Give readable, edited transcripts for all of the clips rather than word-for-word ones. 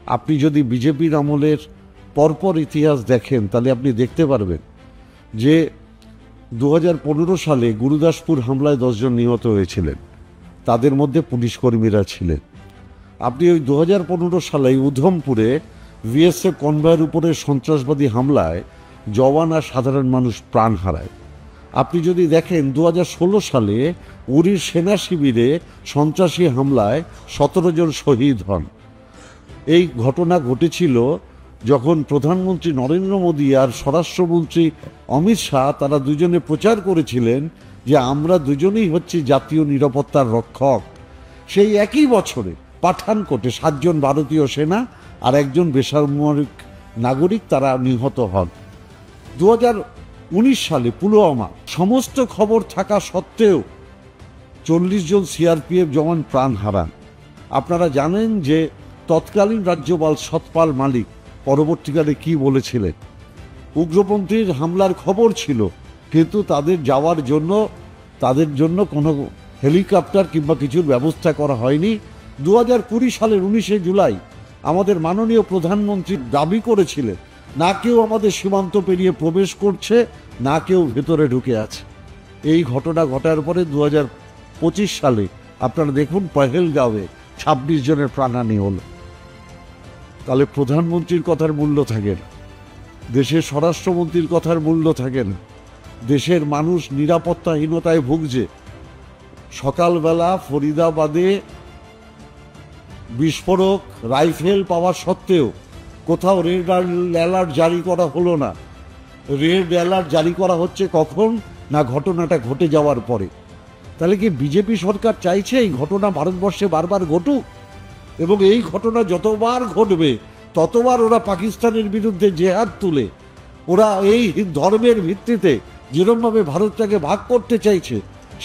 আপনি যদি বিজেপির আমলের পরপর ইতিহাস দেখেন তাহলে আপনি দেখতে পারবেন যে 2015 সালে গুরুদাসপুর হামলায় 10 জন নিহত হয়েছিলেন, তাদের মধ্যে পুলিশ কর্মীরা ছিলেন। আপনি ওই 2015 সালে উধমপুরে বিএসএফ কনভয়ের উপরে সন্ত্রাসবাদী হামলায় জওয়ান আর সাধারণ মানুষ প্রাণ হারায়। আপনি যদি দেখেন 2016 সালে উরির সেনা শিবিরে সন্ত্রাসী হামলায় 17 জন শহীদ হন। এই ঘটনা ঘটেছিল যখন প্রধানমন্ত্রী নরেন্দ্র মোদী আর স্বরাষ্ট্রমন্ত্রী অমিত শাহ তারা দুজনে প্রচার করেছিলেন যে আমরা দুজনেই হচ্ছি জাতীয় নিরাপত্তার রক্ষক। সেই একই বছরে পাঠানকোটে 7 জন ভারতীয় সেনা আর একজন বেসামরিক নাগরিক তারা নিহত হন। 2019 সালে পুলওয়ামা সমস্ত খবর থাকা সত্ত্বেও 40 জন সিআরপিএফ জওয়ান প্রাণ হারান। আপনারা জানেন যে তৎকালীন রাজ্যপাল সতপাল মালিক পরবর্তীকালে কি বলেছিলেন, উগ্রপন্থীর হামলার খবর ছিল কিন্তু তাদের জন্য কোনো হেলিকপ্টার কিংবা কিছুর ব্যবস্থা করা হয়নি। 2020 সালের 19শে জুলাই আমাদের মাননীয় প্রধানমন্ত্রী দাবি করেছিলেন না কেউ আমাদের সীমান্ত পেরিয়ে প্রবেশ করছে, না কেউ ভেতরে ঢুকে আছে। এই ঘটনা ঘটার পরে 2025 সালে আপনারা দেখুন পহেলগাঁওয়ে 26 জনের প্রাণহানি হলো। তাহলে প্রধানমন্ত্রীর কথার মূল্য থাকে না, দেশের স্বরাষ্ট্রমন্ত্রীর কথার মূল্য থাকে না, দেশের মানুষ নিরাপত্তাহীনতায় ভুগছে। সকালবেলা ফরিদাবাদে বিস্ফোরক রাইফেল পাওয়া সত্ত্বেও কোথাও রেড অ্যালার্ট জারি করা হলো না। রেড অ্যালার্ট জারি করা হচ্ছে কখন না ঘটনাটা ঘটে যাওয়ার পরে। তাহলে কি বিজেপি সরকার চাইছে এই ঘটনা ভারতবর্ষে বারবার ঘটুক? এবং এই ঘটনা যতবার ঘটবে ততবার ওরা পাকিস্তানের বিরুদ্ধে জেহাদ তুলে ওরা এই ধর্মের ভিত্তিতে যেরকমভাবে ভারতটাকে ভাগ করতে চাইছে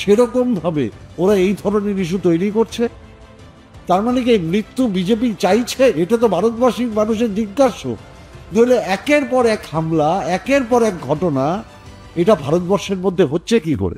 সেরকমভাবে ওরা এই ধরনের ইস্যু তৈরি করছে। তার মানে কি মৃত্যু বিজেপি চাইছে? এটা তো ভারতবাসীর মানুষের জিজ্ঞাস্য। নইলে একের পর এক হামলা, একের পর এক ঘটনা এটা ভারতবর্ষের মধ্যে হচ্ছে কি করে?